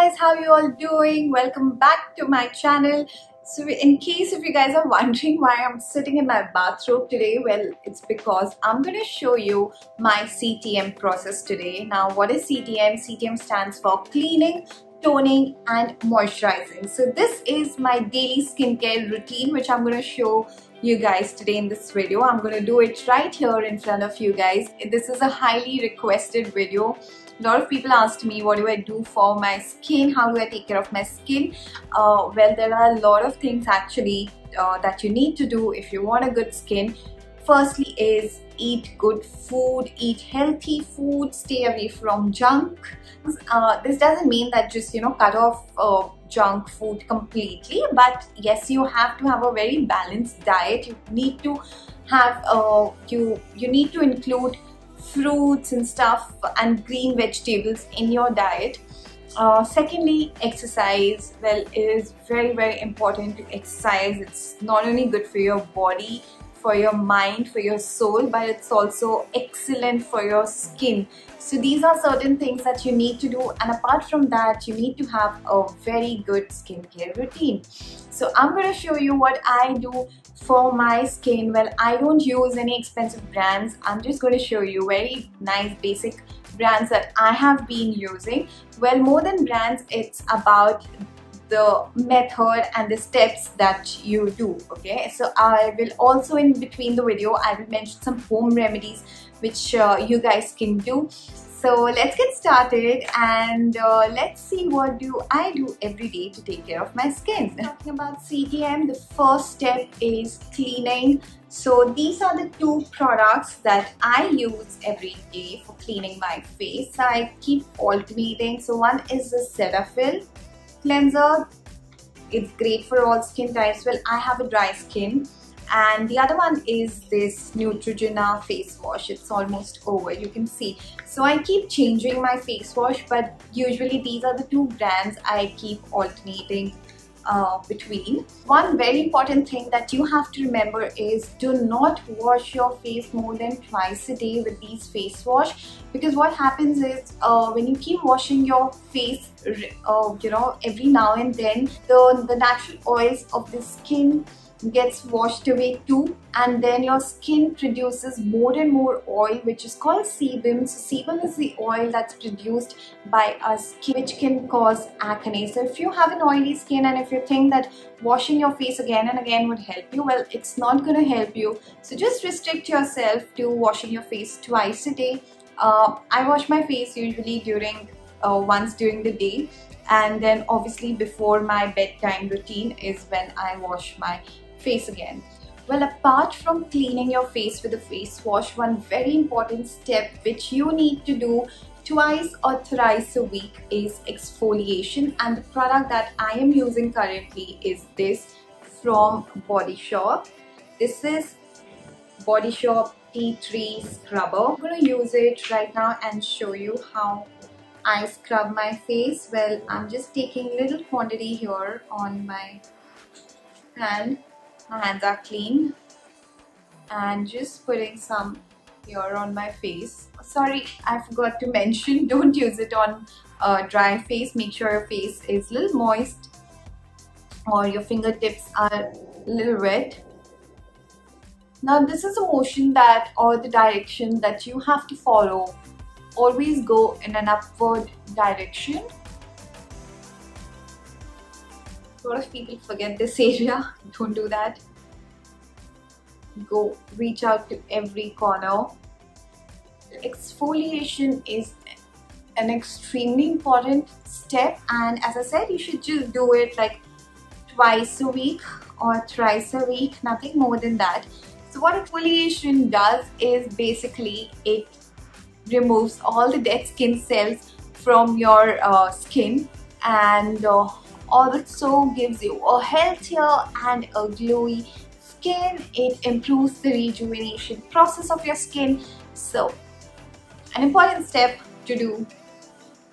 guys, how you all doing? Welcome back to my channel. So in case if you guys are wondering why I'm sitting in my bathrobe today, well, it's because I'm going to show you my CTM process today. Now, what is CTM? CTM stands for cleaning, toning and moisturizing. So this is my daily skincare routine which I'm going to show you guys today in this video. I'm going to do it right here in front of you guys. This is a highly requested video. A lot of people asked me, what do I do for my skin? How do I take care of my skin? Well, there are a lot of things actually that you need to do if you want a good skin. Firstly is eat good food, eat healthy food, stay away from junk. This doesn't mean that just cut off junk food completely, but yes, you have to have a very balanced diet. You need to have you need to include fruits and stuff and green vegetables in your diet. Secondly, exercise. Well, it is very important to exercise. It's not only good for your body, for your mind, for your soul, but it's also excellent for your skin. So these are certain things that you need to do, and apart from that, you need to have a very good skincare routine. So I'm going to show you what I do for my skin. Well, I don't use any expensive brands. I'm just going to show you very nice basic brands that I have been using. Well, more than brands, it's about the method and the steps that you do. Okay, so I will also, in between the video, I will mention some home remedies which you guys can do. So let's get started and let's see what do I do every day to take care of my skin. Talking about CTM, the first step is cleaning. So these are the two products that I use every day for cleaning my face. I keep alternating. So one is the Cetaphil cleanser. It's great for all skin types. Well, I have a dry skin. And the other one is this Neutrogena face wash. It's almost over, you can see. So I keep changing my face wash, but usually these are the two brands I keep alternating between. One very important thing that you have to remember is do not wash your face more than twice a day with these face wash, because what happens is when you keep washing your face every now and then, the natural oils of the skin gets washed away too, and then your skin produces more and more oil, which is called sebum. So sebum is the oil that's produced by our skin, which can cause acne. So if you have an oily skin and if you think that washing your face again and again would help you, well, it's not going to help you. So just restrict yourself to washing your face twice a day. I wash my face usually during once during the day, and then obviously before my bedtime routine is when I wash my face again. Well, apart from cleaning your face with a face wash, one very important step which you need to do twice or thrice a week is exfoliation, and the product that I am using currently is this from Body Shop. This is Body Shop Tea Tree Scrubber. I'm going to use it right now and show you how I scrub my face. Well, I'm just taking little quantity here on my hand. My hands are clean, and just putting some here on my face. Sorry, I forgot to mention, don't use it on dry face. Make sure your face is a little moist or your fingertips are a little wet. Now this is a motion that, or the direction that you have to follow. Always go in an upward direction. A lot of people forget this area. Don't do that. Go reach out to every corner. Exfoliation is an extremely important step, and as I said, you should just do it like twice a week or thrice a week, nothing more than that. So what exfoliation does is basically it removes all the dead skin cells from your skin, and also gives you a healthier and a glowy skin. It improves the rejuvenation process of your skin. So an important step to do.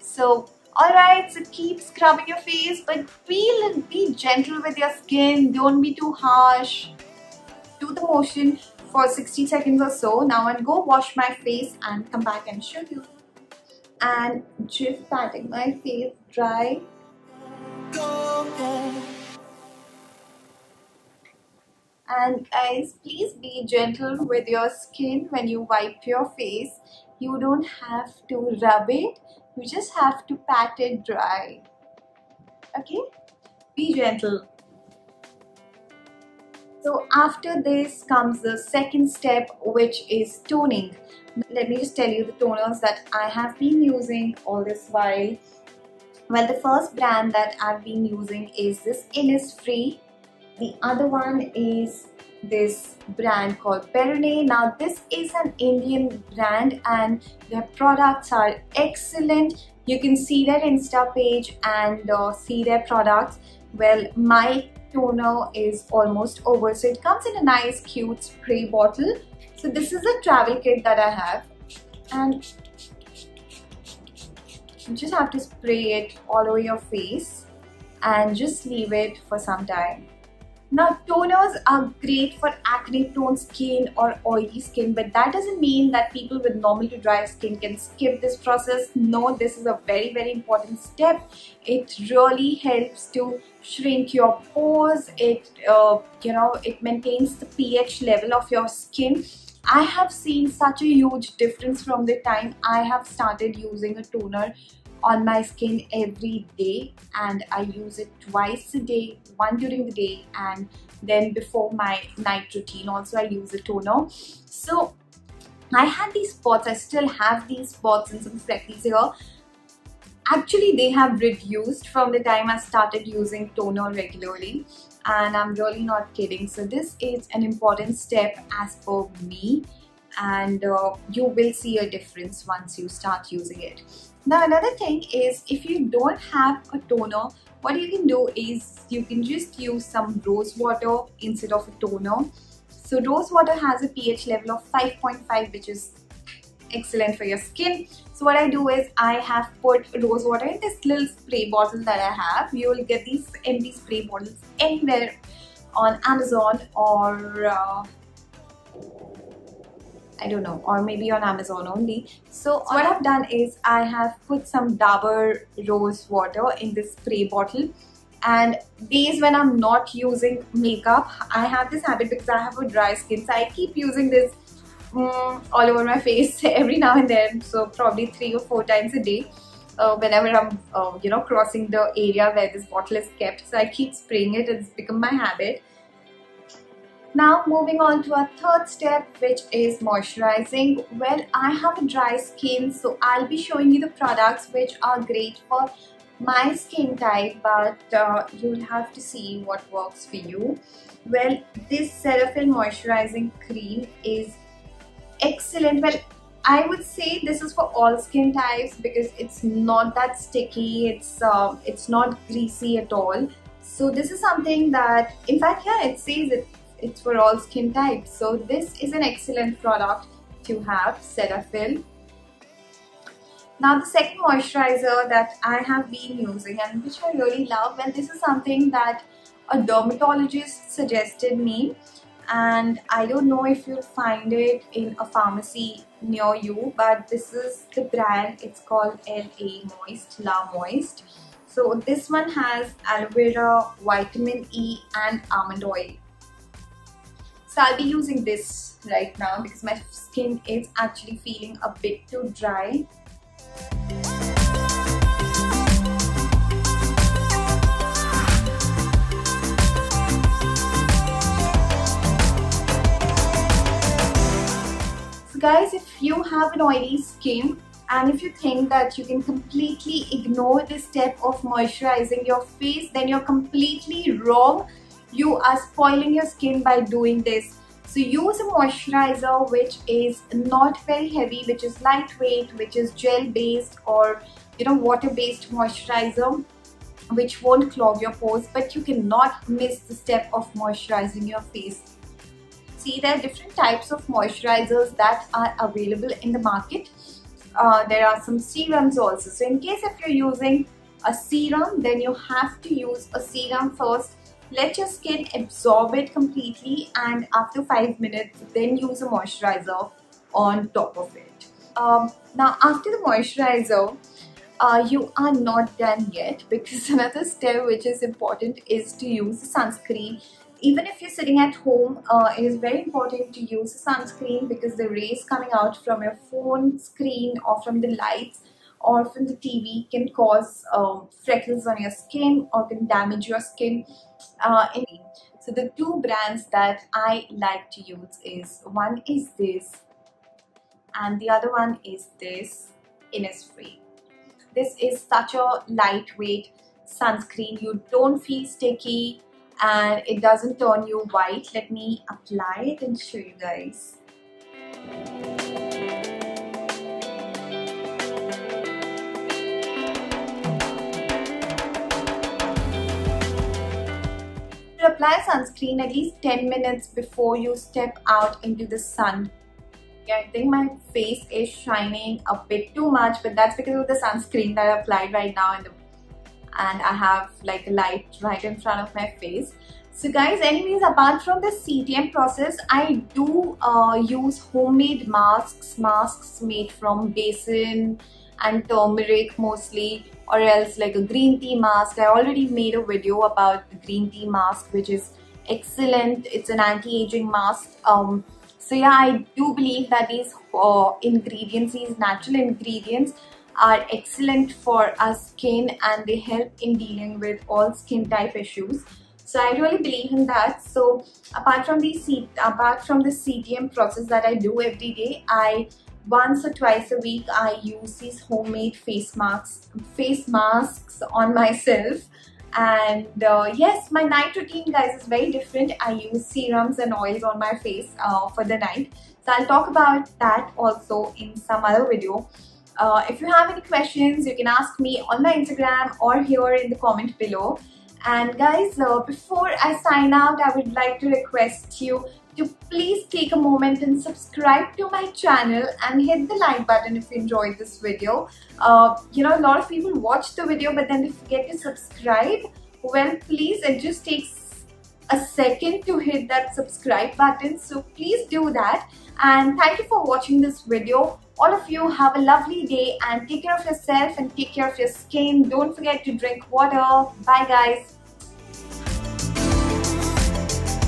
So alright, so keep scrubbing your face, but be gentle with your skin. Don't be too harsh. Do the motion for 60 seconds or so. Now I'll go wash my face and come back and show you. And just patting my face dry And guys, please be gentle with your skin when you wipe your face. You don't have to rub it, you just have to pat it dry. Okay? Be gentle. So after this comes the second step, which is toning. Let me just tell you the toners that I have been using all this while. Well, the first brand that I've been using is this Innisfree. The other one is this brand called Perone. Now this is an Indian brand and their products are excellent. You can see their Insta page and see their products. Well, my toner is almost over, so it comes in a nice cute spray bottle. So this is a travel kit that I have, and you just have to spray it all over your face and just leave it for some time. Now toners are great for acne prone skin or oily skin, but that doesn't mean that people with normal to dry skin can skip this process. No, this is a very important step. It really helps to shrink your pores. It it maintains the pH level of your skin. I have seen such a huge difference from the time I have started using a toner on my skin every day, and I use it twice a day, one during the day and then before my night routine also I use a toner. So I had these spots, I still have these spots and some freckles here. Actually they have reduced from the time I started using toner regularly, and I'm really not kidding. So this is an important step as per me, and you will see a difference once you start using it. Now another thing is, if you don't have a toner, what you can do is you can just use some rose water instead of a toner. So rose water has a pH level of 5.5, which is excellent for your skin. So what I do is I have put rose water in this little spray bottle that I have. You will get these empty spray bottles anywhere on Amazon or I don't know, or maybe on Amazon only. So what I've done is I have put some Dabur rose water in this spray bottle, and days when I'm not using makeup, I have this habit because I have a dry skin, so I keep using this all over my face every now and then, so probably 3 or 4 times a day whenever I'm crossing the area where this bottle is kept. So I keep spraying it. It's become my habit. Now moving on to our third step, which is moisturizing. Well, I have a dry skin, so I'll be showing you the products which are great for my skin type, but you'll have to see what works for you. Well, this Cetaphil moisturizing cream is excellent. Well, I would say this is for all skin types because it's not that sticky, it's not greasy at all. So this is something that, in fact, yeah, it says it's for all skin types. So this is an excellent product to have, Cetaphil. Now the second moisturizer that I have been using and which I really love, well, this is something that a dermatologist suggested me, and I don't know if you'll find it in a pharmacy near you, but this is the brand. It's called La Moist. So this one has aloe vera, vitamin E and almond oil. So I'll be using this right now because my skin is actually feeling a bit too dry. So guys, if you have an oily skin and if you think that you can completely ignore this step of moisturizing your face, then you're completely wrong. You are spoiling your skin by doing this. So use a moisturizer which is not very heavy, which is lightweight, which is gel based or water based moisturizer which won't clog your pores, but you cannot miss the step of moisturizing your face. See, there are different types of moisturizers that are available in the market. There are some serums also. So in case if you're using a serum, then you have to use a serum first. Let your skin absorb it completely, and after 5 minutes then use a moisturizer on top of it. Now after the moisturizer, you are not done yet, because another step which is important is to use sunscreen. Even if you're sitting at home, it is very important to use sunscreen, because the rays coming out from your phone screen or from the lights or from the TV can cause freckles on your skin or can damage your skin. So the two brands that I like to use is, one is this and the other one is this, Innisfree. This is such a lightweight sunscreen. You don't feel sticky and it doesn't turn you white. Let me apply it and show you guys. To apply sunscreen at least 10 minutes before you step out into the sun. I think my face is shining a bit too much, but that's because of the sunscreen that I applied right now, and I have like a light right in front of my face. So guys, anyways, apart from the CTM process, I do use homemade masks made from basin and turmeric mostly, or else like a green tea mask. I already made a video about the green tea mask, which is excellent. It's an anti-aging mask. So yeah, I do believe that these ingredients, these natural ingredients, are excellent for our skin and they help in dealing with all skin type issues. So I really believe in that. So apart from the CTM process that I do every day, once or twice a week I use these homemade face masks on myself. And yes, my night routine, guys, is very different. I use serums and oils on my face for the night. So I'll talk about that also in some other video. If you have any questions, you can ask me on my Instagram or here in the comment below. And guys, before I sign out, I would like to request you to please take a moment and subscribe to my channel and hit the like button if you enjoyed this video. You know, a lot of people watch the video but then they forget to subscribe. Well, please, it just takes a second to hit that subscribe button, so please do that. And thank you for watching this video. All of you have a lovely day and take care of yourself and take care of your skin. Don't forget to drink water. Bye guys.